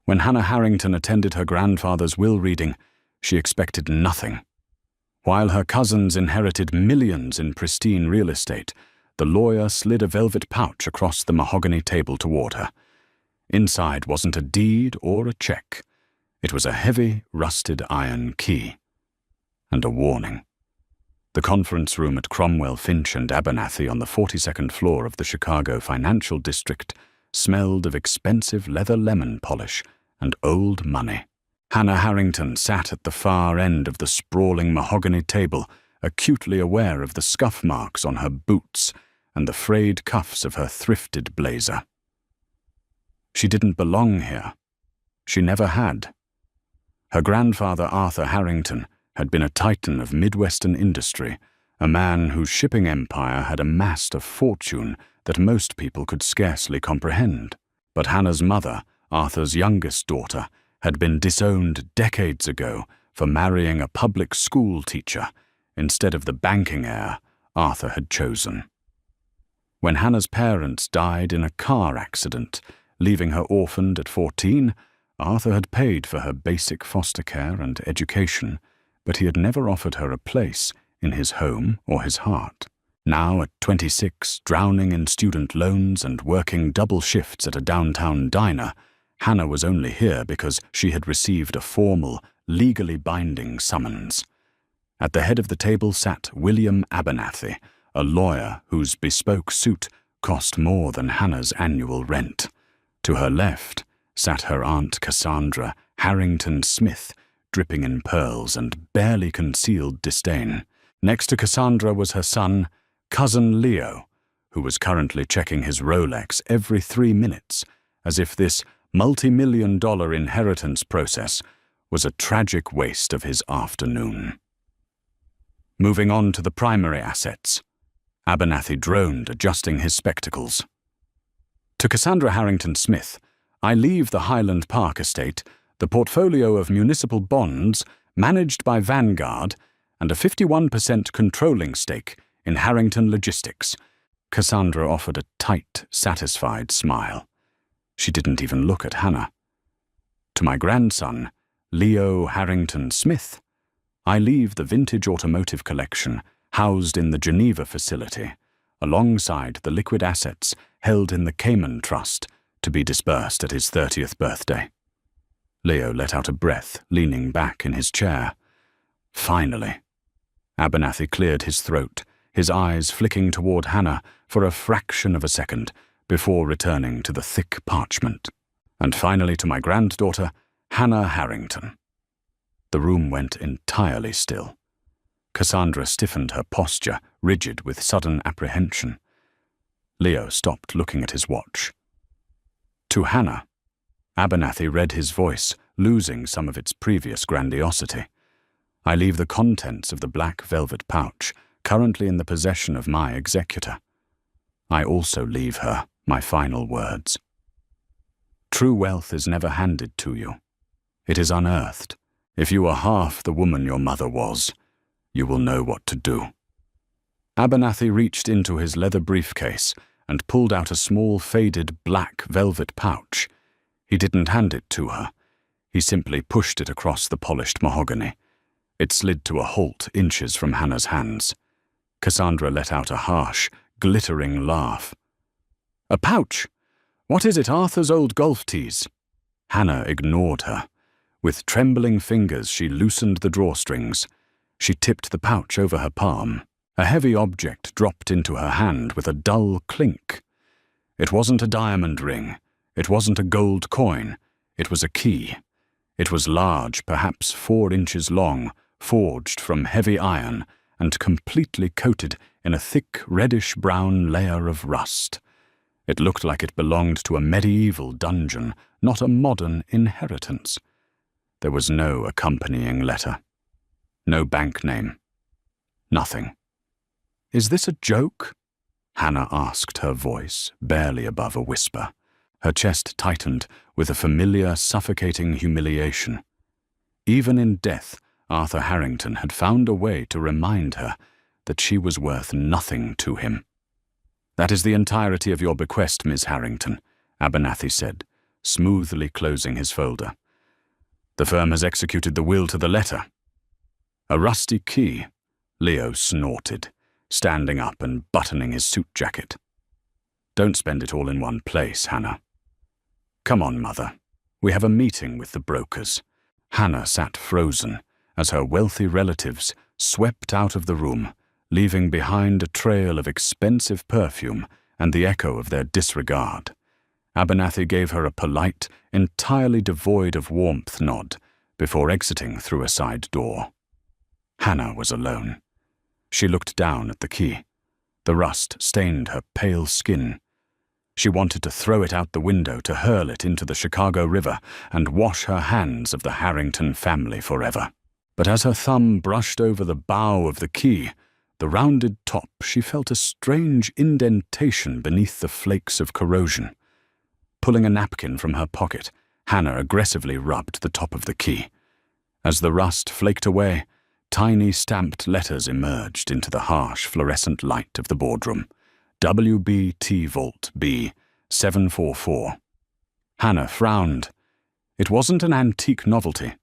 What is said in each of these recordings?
When Hannah Harrington attended her grandfather's will reading, she expected nothing. While her cousins inherited millions in pristine real estate, the lawyer slid a velvet pouch across the mahogany table toward her. Inside wasn't a deed or a check. It was a heavy, rusted iron key. And a warning. The conference room at Cromwell, Finch and Abernathy on the 42nd floor of the Chicago financial district smelled of expensive leather lemon polish and old money. Hannah Harrington sat at the far end of the sprawling mahogany table, acutely aware of the scuff marks on her boots and the frayed cuffs of her thrifted blazer. She didn't belong here. She never had. Her grandfather, Arthur Harrington, had been a titan of Midwestern industry, a man whose shipping empire had amassed a fortune that most people could scarcely comprehend. But Hannah's mother, Arthur's youngest daughter, had been disowned decades ago for marrying a public school teacher instead of the banking heir Arthur had chosen. When Hannah's parents died in a car accident, leaving her orphaned at 14, Arthur had paid for her basic foster care and education, but he had never offered her a place in his home or his heart. Now, at 26, drowning in student loans and working double shifts at a downtown diner, Hannah was only here because she had received a formal, legally binding summons. At the head of the table sat William Abernathy, a lawyer whose bespoke suit cost more than Hannah's annual rent. To her left sat her Aunt Cassandra Harrington Smith, dripping in pearls and barely concealed disdain. Next to Cassandra was her son, Cousin Leo, who was currently checking his Rolex every 3 minutes, as if this multi-million-dollar inheritance process was a tragic waste of his afternoon. Moving on to the primary assets, Abernathy droned, adjusting his spectacles. To Cassandra Harrington Smith, I leave the Highland Park estate, the portfolio of municipal bonds managed by Vanguard, and a 51% controlling stake in Harrington Logistics. Cassandra offered a tight, satisfied smile. She didn't even look at Hannah. To my grandson, Leo Harrington Smith, I leave the vintage automotive collection housed in the Geneva facility, alongside the liquid assets held in the Cayman Trust to be dispersed at his 30th birthday. Leo let out a breath, leaning back in his chair. Finally. Abernathy cleared his throat, his eyes flicking toward Hannah for a fraction of a second before returning to the thick parchment. And finally to my granddaughter, Hannah Harrington. The room went entirely still. Cassandra stiffened her posture, rigid with sudden apprehension. Leo stopped looking at his watch. To Hannah, Abernathy read his voice, losing some of its previous grandiosity. I leave the contents of the black velvet pouch, currently in the possession of my executor. I also leave her my final words. True wealth is never handed to you. It is unearthed. If you are half the woman your mother was, you will know what to do. Abernathy reached into his leather briefcase and pulled out a small faded black velvet pouch. He didn't hand it to her. He simply pushed it across the polished mahogany. It slid to a halt inches from Hannah's hands. Cassandra let out a harsh, glittering laugh. A pouch? What is it, Arthur's old golf tees? Hannah ignored her. With trembling fingers, she loosened the drawstrings. She tipped the pouch over her palm. A heavy object dropped into her hand with a dull clink. It wasn't a diamond ring. It wasn't a gold coin. It was a key. It was large, perhaps 4 inches long, forged from heavy iron, and completely coated in a thick reddish-brown layer of rust. It looked like it belonged to a medieval dungeon, not a modern inheritance. There was no accompanying letter. No bank name. Nothing. Is this a joke? Hannah asked, her voice barely above a whisper. Her chest tightened with a familiar, suffocating humiliation. Even in death, Arthur Harrington had found a way to remind her that she was worth nothing to him. That is the entirety of your bequest, Miss Harrington, Abernathy said, smoothly closing his folder. "The firm has executed the will to the letter." "A rusty key," Leo snorted, standing up and buttoning his suit jacket. "Don't spend it all in one place, Hannah." "Come on, Mother. We have a meeting with the brokers." Hannah sat frozen as her wealthy relatives swept out of the room, leaving behind a trail of expensive perfume and the echo of their disregard. Abernathy gave her a polite, entirely devoid of warmth nod before exiting through a side door. Hannah was alone. She looked down at the key. The rust stained her pale skin. She wanted to throw it out the window, to hurl it into the Chicago River and wash her hands of the Harrington family forever. But as her thumb brushed over the bow of the key, the rounded top, she felt a strange indentation beneath the flakes of corrosion. Pulling a napkin from her pocket, Hannah aggressively rubbed the top of the key. As the rust flaked away, tiny stamped letters emerged into the harsh fluorescent light of the boardroom. WBT Vault B 744. Hannah frowned. It wasn't an antique novelty.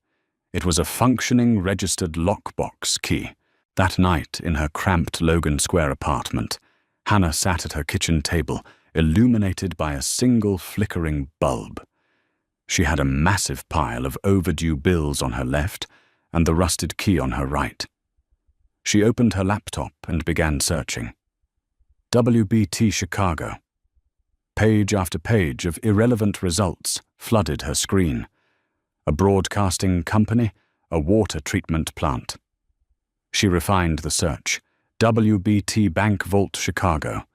It was a functioning registered lockbox key. That night, in her cramped Logan Square apartment, Hannah sat at her kitchen table, illuminated by a single flickering bulb. She had a massive pile of overdue bills on her left and the rusted key on her right. She opened her laptop and began searching. WBT Chicago. Page after page of irrelevant results flooded her screen. A broadcasting company, a water treatment plant. She refined the search. WBT Bank Vault Chicago.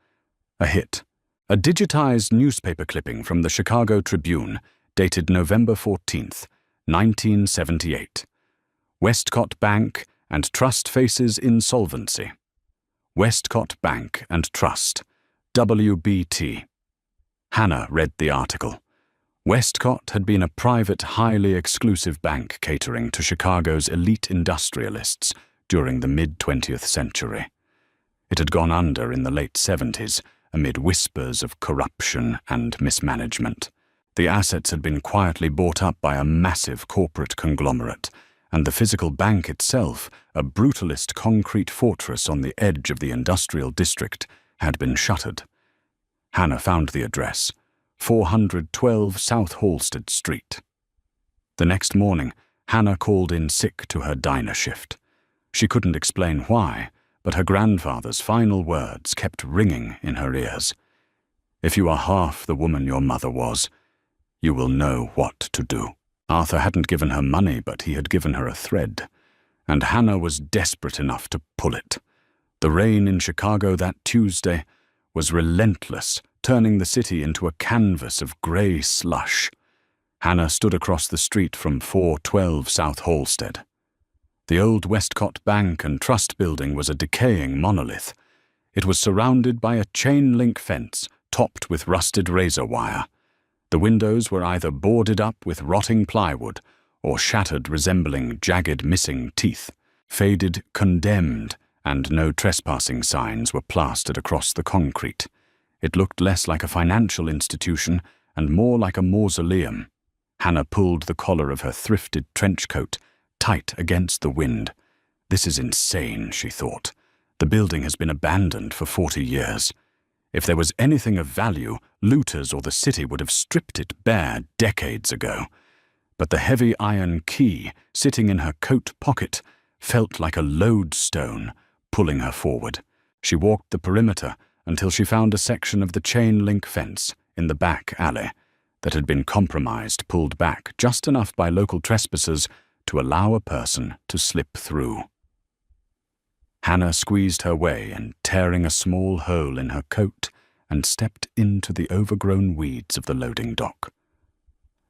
A hit. A digitized newspaper clipping from the Chicago Tribune, dated November 14th, 1978. Westcott Bank and Trust faces insolvency. Westcott Bank and Trust, WBT. Hannah read the article. Westcott had been a private, highly exclusive bank catering to Chicago's elite industrialists during the mid-20th century. It had gone under in the late 70s amid whispers of corruption and mismanagement. The assets had been quietly bought up by a massive corporate conglomerate, and the physical bank itself, a brutalist concrete fortress on the edge of the industrial district, had been shuttered. Hannah found the address, 412 South Halsted Street. The next morning, Hannah called in sick to her diner shift. She couldn't explain why, but her grandfather's final words kept ringing in her ears. "If you are half the woman your mother was, you will know what to do." Arthur hadn't given her money, but he had given her a thread, and Hannah was desperate enough to pull it. The rain in Chicago that Tuesday was relentless, turning the city into a canvas of grey slush. Hannah stood across the street from 412 South Halsted. The old Westcott Bank and Trust building was a decaying monolith. It was surrounded by a chain-link fence topped with rusted razor wire. The windows were either boarded up with rotting plywood or shattered, resembling jagged missing teeth. Faded "Condemned" and "No Trespassing" signs were plastered across the concrete. It looked less like a financial institution and more like a mausoleum. Hannah pulled the collar of her thrifted trench coat tight against the wind. "This is insane," she thought. "The building has been abandoned for 40 years. If there was anything of value, looters or the city would have stripped it bare decades ago. But the heavy iron key sitting in her coat pocket felt like a lodestone pulling her forward. She walked the perimeter until she found a section of the chain-link fence in the back alley that had been compromised, pulled back just enough by local trespassers to allow a person to slip through. Hannah squeezed her way and, tearing a small hole in her coat, and stepped into the overgrown weeds of the loading dock.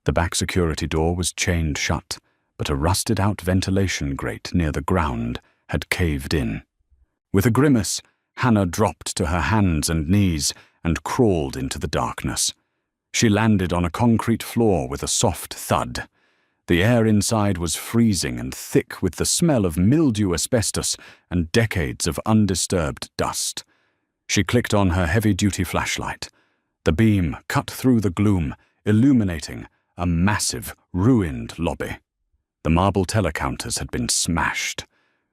The back security door was chained shut, but a rusted-out ventilation grate near the ground had caved in. With a grimace, Hannah dropped to her hands and knees and crawled into the darkness. She landed on a concrete floor with a soft thud. The air inside was freezing and thick with the smell of mildew asbestos and decades of undisturbed dust. She clicked on her heavy-duty flashlight. The beam cut through the gloom, illuminating a massive, ruined lobby. The marble teller counters had been smashed.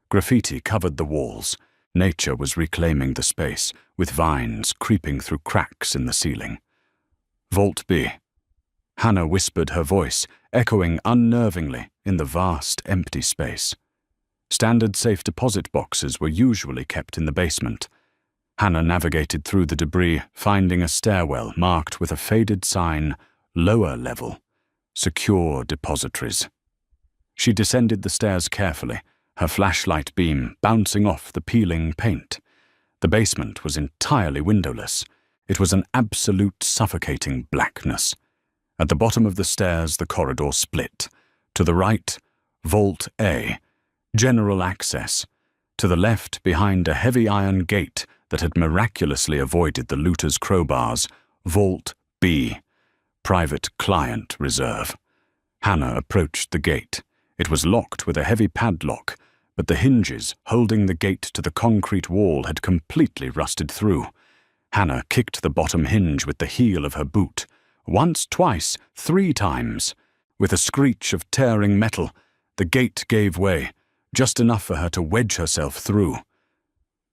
Graffiti covered the walls. Nature was reclaiming the space, with vines creeping through cracks in the ceiling. Vault B. Hannah whispered, her voice echoing unnervingly in the vast, empty space. Standard safe deposit boxes were usually kept in the basement. Hannah navigated through the debris, finding a stairwell marked with a faded sign, "Lower level, secure depositories." She descended the stairs carefully, her flashlight beam bouncing off the peeling paint. The basement was entirely windowless. It was an absolute suffocating blackness. At the bottom of the stairs, the corridor split. To the right, Vault A, general access. To the left, behind a heavy iron gate that had miraculously avoided the looters' crowbars, Vault B, private client reserve. Hannah approached the gate. It was locked with a heavy padlock, but the hinges holding the gate to the concrete wall had completely rusted through. Hannah kicked the bottom hinge with the heel of her boot. Once, twice, 3 times. With a screech of tearing metal, the gate gave way, just enough for her to wedge herself through.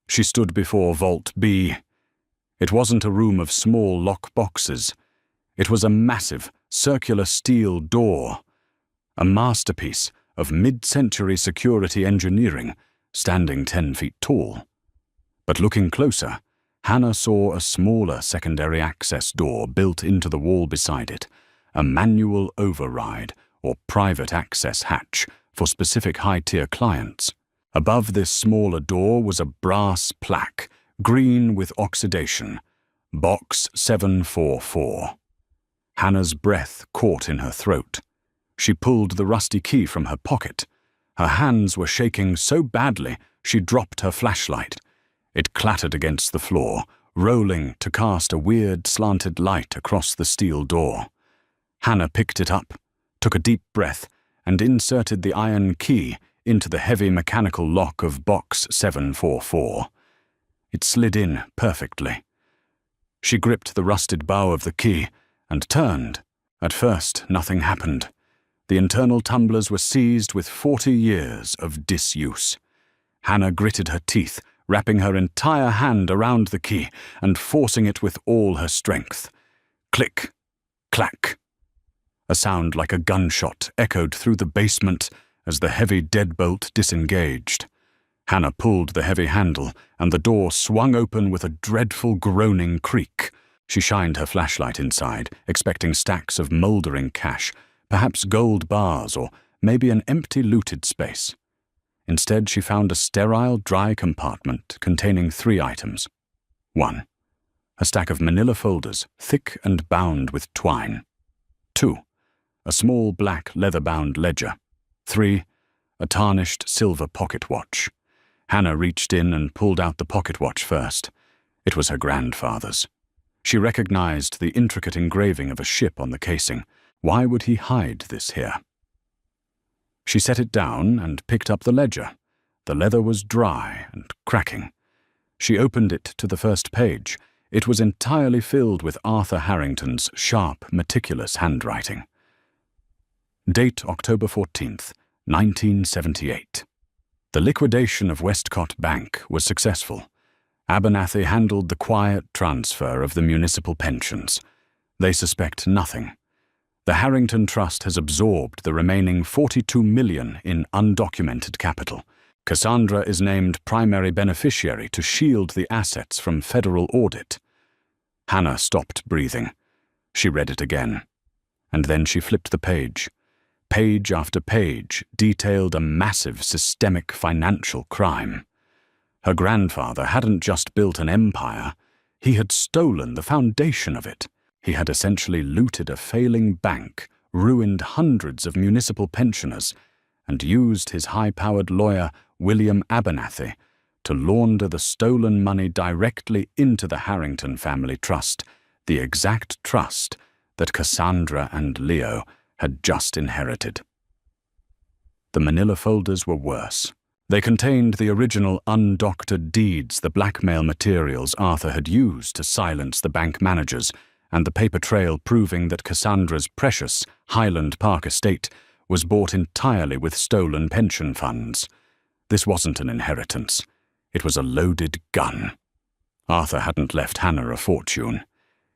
She stood before Vault B. It wasn't a room of small lock boxes. It was a massive, circular steel door. A masterpiece of mid-century security engineering, standing 10 feet tall. But looking closer, Hannah saw a smaller secondary access door built into the wall beside it, a manual override or private access hatch for specific high-tier clients. Above this smaller door was a brass plaque, green with oxidation, Box 744. Hannah's breath caught in her throat. She pulled the rusty key from her pocket. Her hands were shaking so badly she dropped her flashlight. It clattered against the floor, rolling to cast a weird slanted light across the steel door. Hannah picked it up, took a deep breath, and inserted the iron key into the heavy mechanical lock of Box 744. It slid in perfectly. She gripped the rusted bow of the key and turned. At first, nothing happened. The internal tumblers were seized with 40 years of disuse. Hannah gritted her teeth, wrapping her entire hand around the key and forcing it with all her strength. Click, clack. A sound like a gunshot echoed through the basement as the heavy deadbolt disengaged. Hannah pulled the heavy handle, and the door swung open with a dreadful groaning creak. She shined her flashlight inside, expecting stacks of mouldering cash, perhaps gold bars or maybe an empty looted space. Instead, she found a sterile, dry compartment containing 3 items. 1. A stack of manila folders, thick and bound with twine. 2. A small black leather-bound ledger. 3. A tarnished silver pocket watch. Hannah reached in and pulled out the pocket watch first. It was her grandfather's. She recognized the intricate engraving of a ship on the casing. Why would he hide this here? She set it down and picked up the ledger. The leather was dry and cracking. She opened it to the first page. It was entirely filled with Arthur Harrington's sharp, meticulous handwriting. Date October 14th, 1978. The liquidation of Westcott Bank was successful. Abernathy handled the quiet transfer of the municipal pensions. They suspect nothing. The Harrington Trust has absorbed the remaining $42 million in undocumented capital. Cassandra is named primary beneficiary to shield the assets from federal audit. Hannah stopped breathing. She read it again. And then she flipped the page. Page after page detailed a massive systemic financial crime. Her grandfather hadn't just built an empire. He had stolen the foundation of it. He had essentially looted a failing bank, ruined hundreds of municipal pensioners, and used his high-powered lawyer, William Abernathy, to launder the stolen money directly into the Harrington family trust, the exact trust that Cassandra and Leo had just inherited. The manila folders were worse. They contained the original undoctored deeds, the blackmail materials Arthur had used to silence the bank managers, and the paper trail proving that Cassandra's precious Highland Park estate was bought entirely with stolen pension funds. This wasn't an inheritance. It was a loaded gun. Arthur hadn't left Hannah a fortune.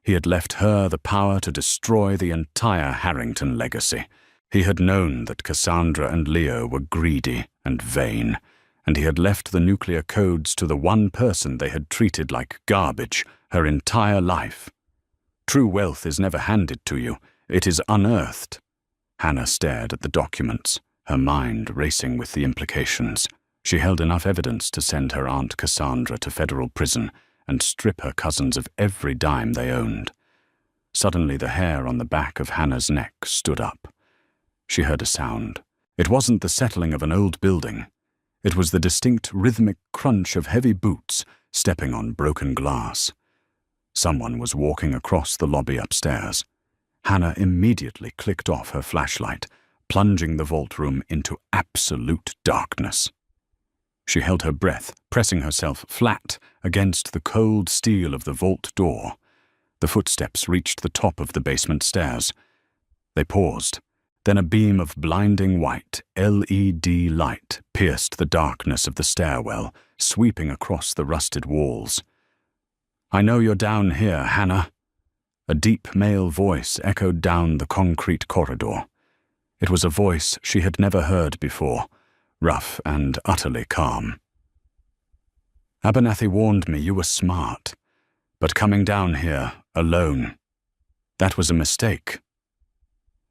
He had left her the power to destroy the entire Harrington legacy. He had known that Cassandra and Leo were greedy and vain, and he had left the nuclear codes to the one person they had treated like garbage her entire life. True wealth is never handed to you. It is unearthed. Hannah stared at the documents, her mind racing with the implications. She held enough evidence to send her Aunt Cassandra to federal prison and strip her cousins of every dime they owned. Suddenly the hair on the back of Hannah's neck stood up. She heard a sound. It wasn't the settling of an old building. It was the distinct rhythmic crunch of heavy boots stepping on broken glass. Someone was walking across the lobby upstairs. Hannah immediately clicked off her flashlight, plunging the vault room into absolute darkness. She held her breath, pressing herself flat against the cold steel of the vault door. The footsteps reached the top of the basement stairs. They paused. Then a beam of blinding white LED light pierced the darkness of the stairwell, sweeping across the rusted walls. "I know you're down here, Hannah." A deep male voice echoed down the concrete corridor. It was a voice she had never heard before, rough and utterly calm. "Abernathy warned me you were smart, but coming down here alone, that was a mistake."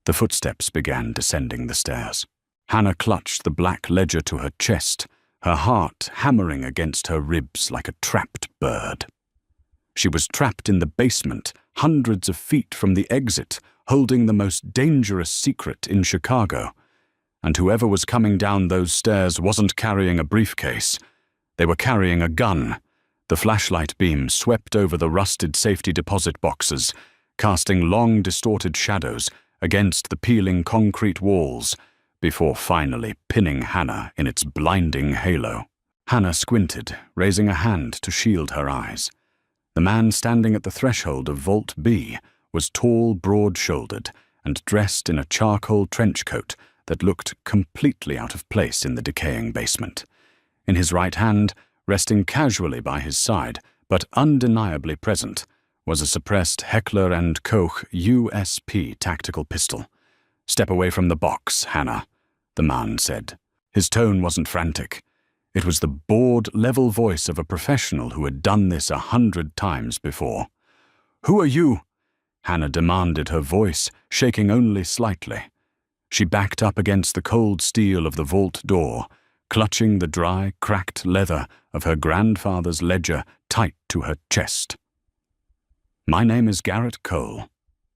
The footsteps began descending the stairs. Hannah clutched the black ledger to her chest, her heart hammering against her ribs like a trapped bird. She was trapped in the basement, hundreds of feet from the exit, holding the most dangerous secret in Chicago. And whoever was coming down those stairs wasn't carrying a briefcase. They were carrying a gun. The flashlight beam swept over the rusted safety deposit boxes, casting long, distorted shadows against the peeling concrete walls, before finally pinning Hannah in its blinding halo. Hannah squinted, raising a hand to shield her eyes. The man standing at the threshold of Vault B was tall, broad-shouldered, and dressed in a charcoal trench coat that looked completely out of place in the decaying basement. In his right hand, resting casually by his side, but undeniably present, was a suppressed Heckler & Koch USP tactical pistol. "Step away from the box, Hannah," the man said. His tone wasn't frantic. It was the bored, level voice of a professional who had done this 100 times before. "Who are you?" Hannah demanded, her voice shaking only slightly. She backed up against the cold steel of the vault door, clutching the dry, cracked leather of her grandfather's ledger tight to her chest. "My name is Garrett Cole,"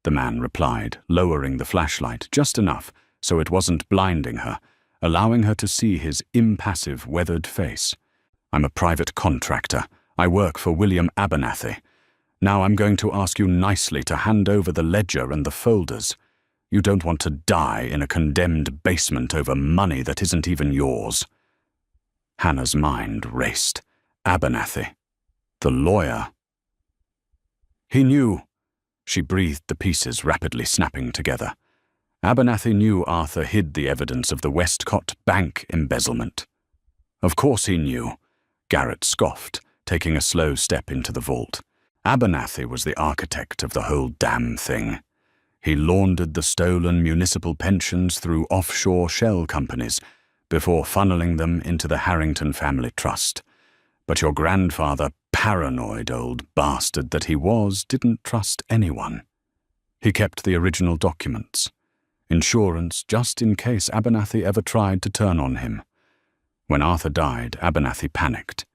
the man replied, lowering the flashlight just enough so it wasn't blinding her, allowing her to see his impassive, weathered face. "I'm a private contractor. I work for William Abernathy. Now I'm going to ask you nicely to hand over the ledger and the folders. You don't want to die in a condemned basement over money that isn't even yours." Hannah's mind raced. Abernathy. The lawyer. He knew. She breathed, the pieces rapidly snapping together. Abernathy knew Arthur hid the evidence of the Westcott Bank embezzlement. Of course he knew. Garrett scoffed, taking a slow step into the vault. Abernathy was the architect of the whole damn thing. He laundered the stolen municipal pensions through offshore shell companies before funneling them into the Harrington family trust. But your grandfather, paranoid old bastard that he was, didn't trust anyone. He kept the original documents. Insurance just in case Abernathy ever tried to turn on him. When Arthur died, Abernathy panicked.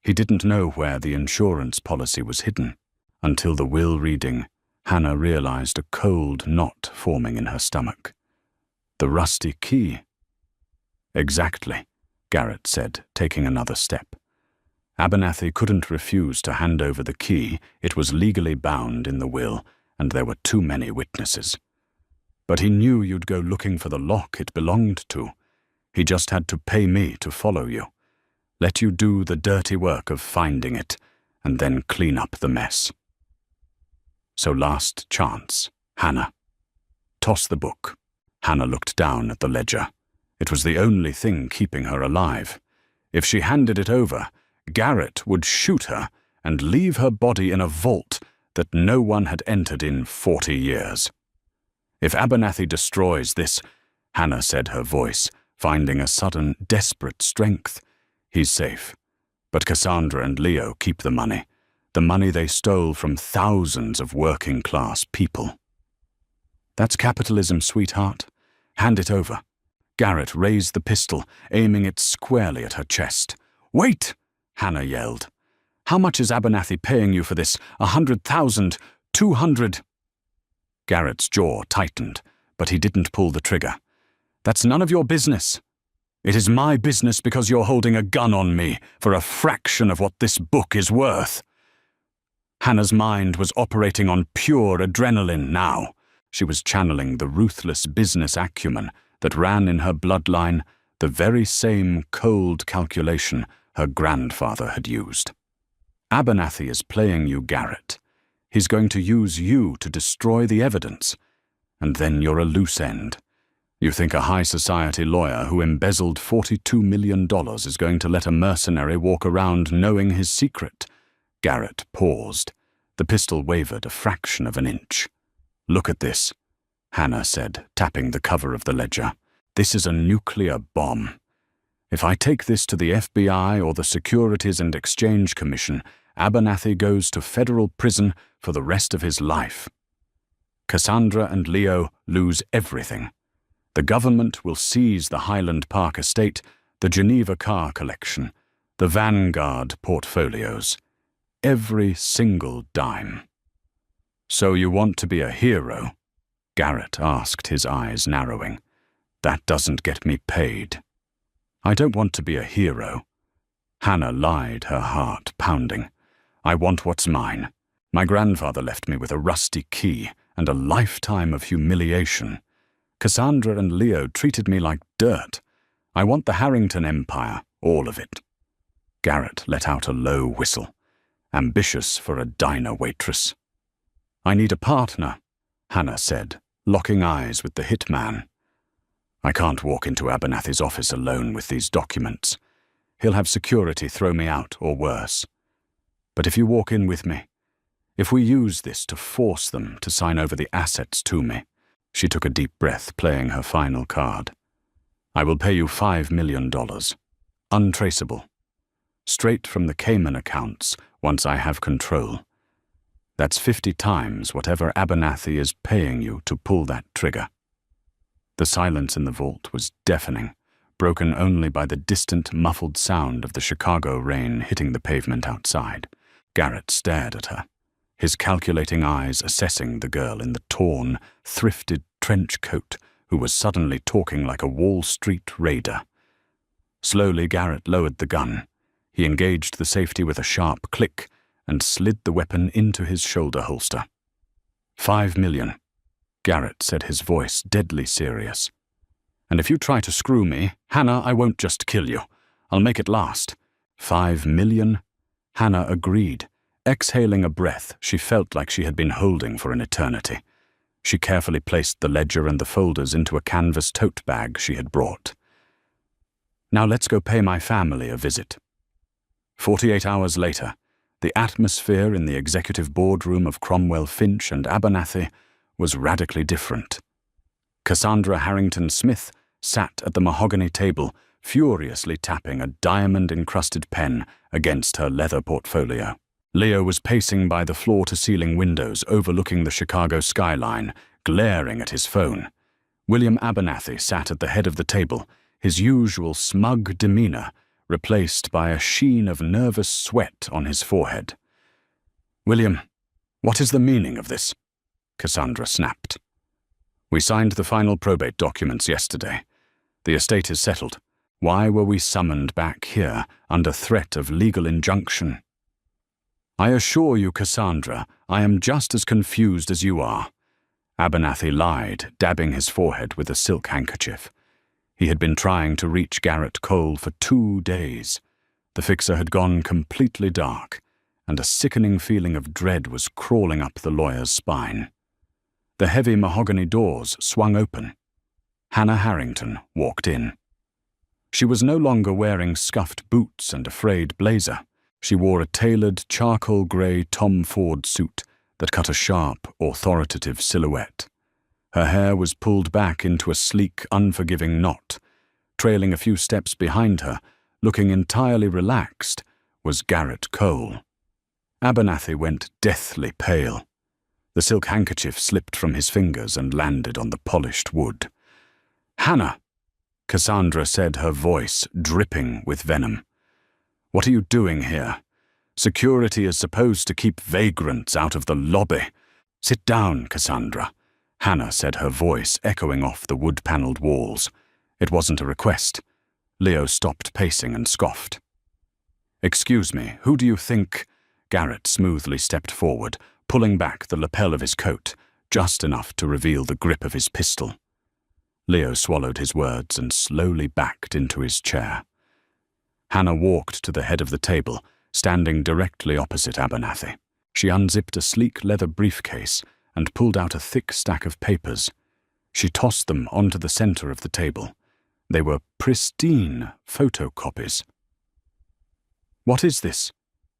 He didn't know where the insurance policy was hidden. Until the will reading, Hannah realized a cold knot forming in her stomach. The rusty key. "Exactly," Garrett said, taking another step. Abernathy couldn't refuse to hand over the key. It was legally bound in the will, and there were too many witnesses. But he knew you'd go looking for the lock it belonged to. He just had to pay me to follow you, let you do the dirty work of finding it, and then clean up the mess. So last chance, Hannah. Toss the book. Hannah looked down at the ledger. It was the only thing keeping her alive. If she handed it over, Garrett would shoot her and leave her body in a vault that no one had entered in 40 years. If Abernathy destroys this, Hannah said, her voice finding a sudden, desperate strength, he's safe. But Cassandra and Leo keep the money they stole from thousands of working-class people. That's capitalism, sweetheart. Hand it over. Garrett raised the pistol, aiming it squarely at her chest. Wait! Hannah yelled. How much is Abernathy paying you for this? 100,000? 200? Garrett's jaw tightened, but he didn't pull the trigger. That's none of your business. It is my business because you're holding a gun on me for a fraction of what this book is worth. Hannah's mind was operating on pure adrenaline now. She was channeling the ruthless business acumen that ran in her bloodline, the very same cold calculation her grandfather had used. Abernathy is playing you, Garrett. He's going to use you to destroy the evidence. And then you're a loose end. You think a high society lawyer who embezzled $42 million is going to let a mercenary walk around knowing his secret? Garrett paused. The pistol wavered a fraction of an inch. Look at this, Hannah said, tapping the cover of the ledger. This is a nuclear bomb. If I take this to the FBI or the Securities and Exchange Commission, Abernathy goes to federal prison for the rest of his life. Cassandra and Leo lose everything. The government will seize the Highland Park estate, the Geneva car collection, the Vanguard portfolios. Every single dime. So you want to be a hero? Garrett asked, his eyes narrowing. That doesn't get me paid. I don't want to be a hero. Hannah lied, her heart pounding. I want what's mine. My grandfather left me with a rusty key and a lifetime of humiliation. Cassandra and Leo treated me like dirt. I want the Harrington Empire, all of it. Garrett let out a low whistle, ambitious for a diner waitress. I need a partner, Hannah said, locking eyes with the hitman. I can't walk into Abernathy's office alone with these documents. He'll have security throw me out or worse. But if you walk in with me, if we use this to force them to sign over the assets to me, she took a deep breath, playing her final card. I will pay you $5 million. Untraceable. Straight from the Cayman accounts once I have control. That's 50 times whatever Abernathy is paying you to pull that trigger. The silence in the vault was deafening, broken only by the distant, muffled sound of the Chicago rain hitting the pavement outside. Garrett stared at her, his calculating eyes assessing the girl in the torn, thrifted trench coat who was suddenly talking like a Wall Street raider. Slowly, Garrett lowered the gun. He engaged the safety with a sharp click and slid the weapon into his shoulder holster. $5 million, Garrett said, his voice deadly serious. And if you try to screw me, Hannah, I won't just kill you. I'll make it last. $5 million? Hannah agreed, exhaling a breath she felt like she had been holding for an eternity. She carefully placed the ledger and the folders into a canvas tote bag she had brought. Now let's go pay my family a visit. 48 hours later, the atmosphere in the executive boardroom of Cromwell Finch and Abernathy was radically different. Cassandra Harrington Smith sat at the mahogany table, furiously tapping a diamond-encrusted pen against her leather portfolio. Leo was pacing by the floor-to-ceiling windows overlooking the Chicago skyline, glaring at his phone. William Abernathy sat at the head of the table, his usual smug demeanor replaced by a sheen of nervous sweat on his forehead. "William, what is the meaning of this?" Cassandra snapped. "We signed the final probate documents yesterday. The estate is settled. Why were we summoned back here under threat of legal injunction?" "I assure you, Cassandra, I am just as confused as you are." Abernathy lied, dabbing his forehead with a silk handkerchief. He had been trying to reach Garrett Cole for 2 days. The fixer had gone completely dark, and a sickening feeling of dread was crawling up the lawyer's spine. The heavy mahogany doors swung open. Hannah Harrington walked in. She was no longer wearing scuffed boots and a frayed blazer. She wore a tailored charcoal grey Tom Ford suit that cut a sharp, authoritative silhouette. Her hair was pulled back into a sleek, unforgiving knot. Trailing a few steps behind her, looking entirely relaxed, was Garrett Cole. Abernathy went deathly pale. The silk handkerchief slipped from his fingers and landed on the polished wood. "Hannah," Cassandra said, her voice dripping with venom. "What are you doing here? Security is supposed to keep vagrants out of the lobby." "Sit down, Cassandra," Hannah said, her voice echoing off the wood-panelled walls. It wasn't a request. Leo stopped pacing and scoffed. "Excuse me, who do you think—" Garrett smoothly stepped forward, pulling back the lapel of his coat, just enough to reveal the grip of his pistol. Leo swallowed his words and slowly backed into his chair. Hannah walked to the head of the table, standing directly opposite Abernathy. She unzipped a sleek leather briefcase and pulled out a thick stack of papers. She tossed them onto the center of the table. They were pristine photocopies. "What is this?"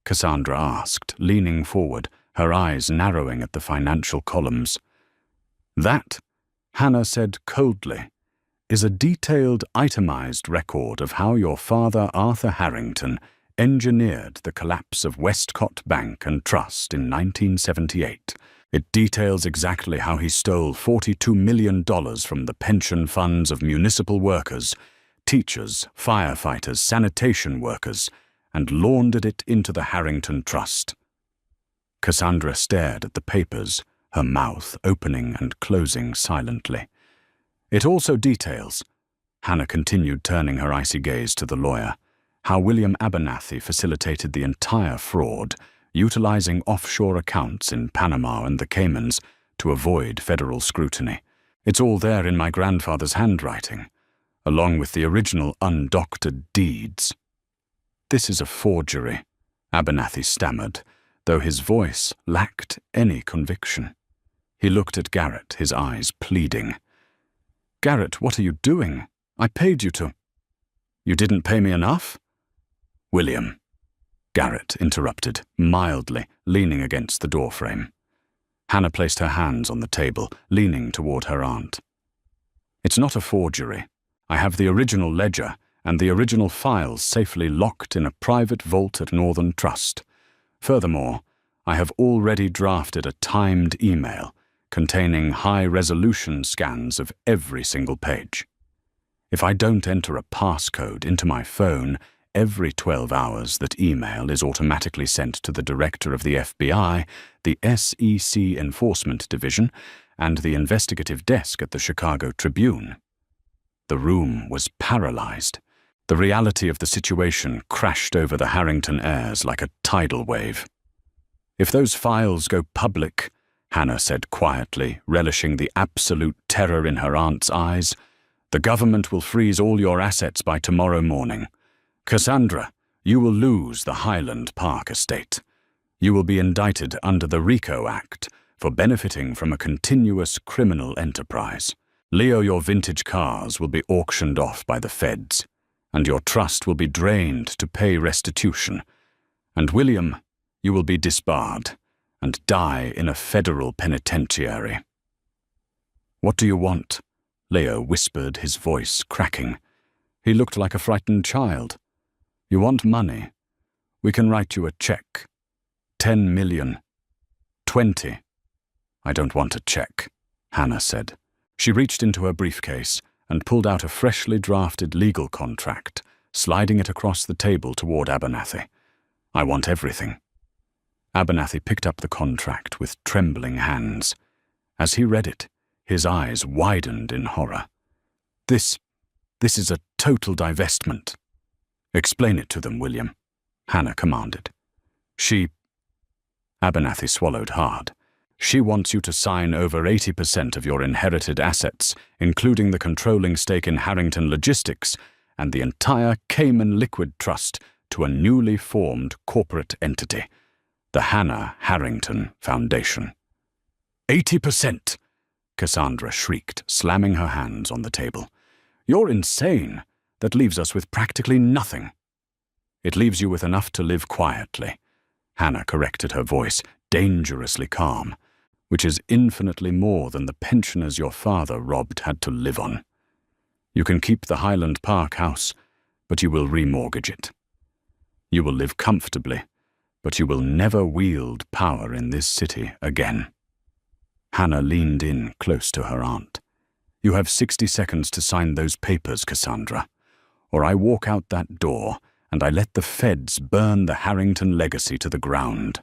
Cassandra asked, leaning forward, her eyes narrowing at the financial columns. "That," Hannah said coldly, "is a detailed, itemized record of how your father, Arthur Harrington, engineered the collapse of Westcott Bank and Trust in 1978. It details exactly how he stole $42 million from the pension funds of municipal workers, teachers, firefighters, sanitation workers, and laundered it into the Harrington Trust." Cassandra stared at the papers, her mouth opening and closing silently. "It also details," Hannah continued, turning her icy gaze to the lawyer, "how William Abernathy facilitated the entire fraud, utilizing offshore accounts in Panama and the Caymans to avoid federal scrutiny. It's all there in my grandfather's handwriting, along with the original undoctored deeds." "This is a forgery," Abernathy stammered, though his voice lacked any conviction. He looked at Garrett, his eyes pleading. "Garrett, what are you doing? I paid you to—" "You didn't pay me enough?" "William," Garrett interrupted, mildly, leaning against the doorframe. Hannah placed her hands on the table, leaning toward her aunt. "It's not a forgery. I have the original ledger and the original files safely locked in a private vault at Northern Trust. Furthermore, I have already drafted a timed email containing high-resolution scans of every single page. If I don't enter a passcode into my phone every 12 hours, that email is automatically sent to the director of the FBI, the SEC Enforcement Division, and the investigative desk at the Chicago Tribune." The room was paralyzed. The reality of the situation crashed over the Harrington heirs like a tidal wave. "If those files go public," Hannah said quietly, relishing the absolute terror in her aunt's eyes, "the government will freeze all your assets by tomorrow morning. Cassandra, you will lose the Highland Park estate. You will be indicted under the RICO Act for benefiting from a continuous criminal enterprise. Leo, your vintage cars will be auctioned off by the feds, and your trust will be drained to pay restitution. And William, you will be disbarred and die in a federal penitentiary." "What do you want?" Leo whispered, his voice cracking. He looked like a frightened child. "You want money? We can write you a check. 10 million. 20. "I don't want a check," Hannah said. She reached into her briefcase and pulled out a freshly drafted legal contract, sliding it across the table toward Abernathy. "I want everything." Abernathy picked up the contract with trembling hands. As he read it, his eyes widened in horror. This is a total divestment." "Explain it to them, William," Hannah commanded. Abernathy swallowed hard. "She wants you to sign over 80% of your inherited assets, including the controlling stake in Harrington Logistics and the entire Cayman Liquid Trust, to a newly formed corporate entity. the Hannah Harrington Foundation. 80%! Cassandra shrieked, slamming her hands on the table. You're insane. That leaves us with practically nothing. It leaves you with enough to live quietly. Hannah corrected her voice, dangerously calm, which is infinitely more than the pensioners your father robbed had to live on. You can keep the Highland Park house, but you will remortgage it. You will live comfortably, but you will never wield power in this city again. Hannah leaned in close to her aunt. You have 60 seconds to sign those papers, Cassandra, or I walk out that door and I let the feds burn the Harrington legacy to the ground.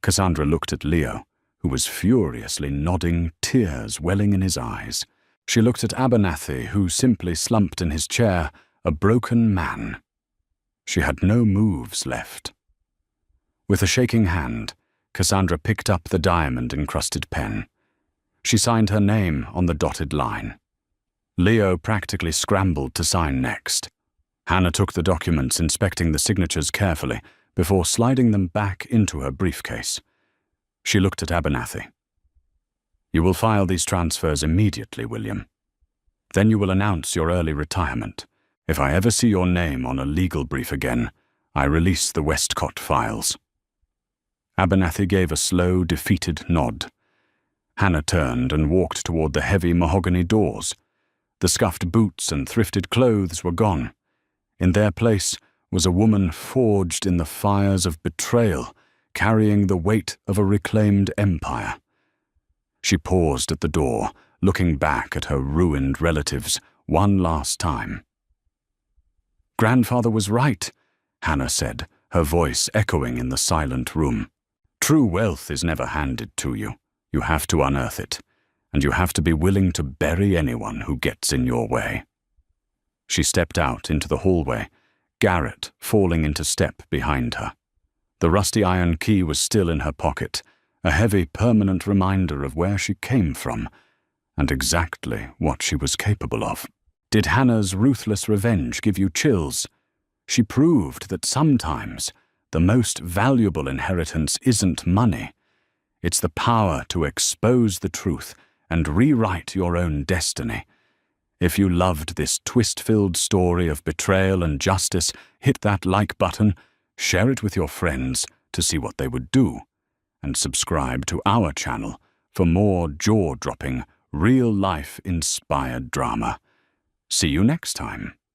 Cassandra looked at Leo, who was furiously nodding, tears welling in his eyes. She looked at Abernathy, who simply slumped in his chair, a broken man. She had no moves left. With a shaking hand, Cassandra picked up the diamond-encrusted pen. She signed her name on the dotted line. Leo practically scrambled to sign next. Hannah took the documents, inspecting the signatures carefully, before sliding them back into her briefcase. She looked at Abernathy. You will file these transfers immediately, William. Then you will announce your early retirement. If I ever see your name on a legal brief again, I release the Westcott files. Abernathy gave a slow, defeated nod. Hannah turned and walked toward the heavy mahogany doors. The scuffed boots and thrifted clothes were gone. In their place was a woman forged in the fires of betrayal, carrying the weight of a reclaimed empire. She paused at the door, looking back at her ruined relatives one last time. Grandfather was right, Hannah said, her voice echoing in the silent room. True wealth is never handed to you. You have to unearth it, and you have to be willing to bury anyone who gets in your way. She stepped out into the hallway, Garrett falling into step behind her. The rusty iron key was still in her pocket, a heavy, permanent reminder of where she came from and exactly what she was capable of. Did Hannah's ruthless revenge give you chills? She proved that sometimes the most valuable inheritance isn't money. It's the power to expose the truth and rewrite your own destiny. If you loved this twist-filled story of betrayal and justice, hit that like button, share it with your friends to see what they would do, and subscribe to our channel for more jaw-dropping, real-life inspired drama. See you next time.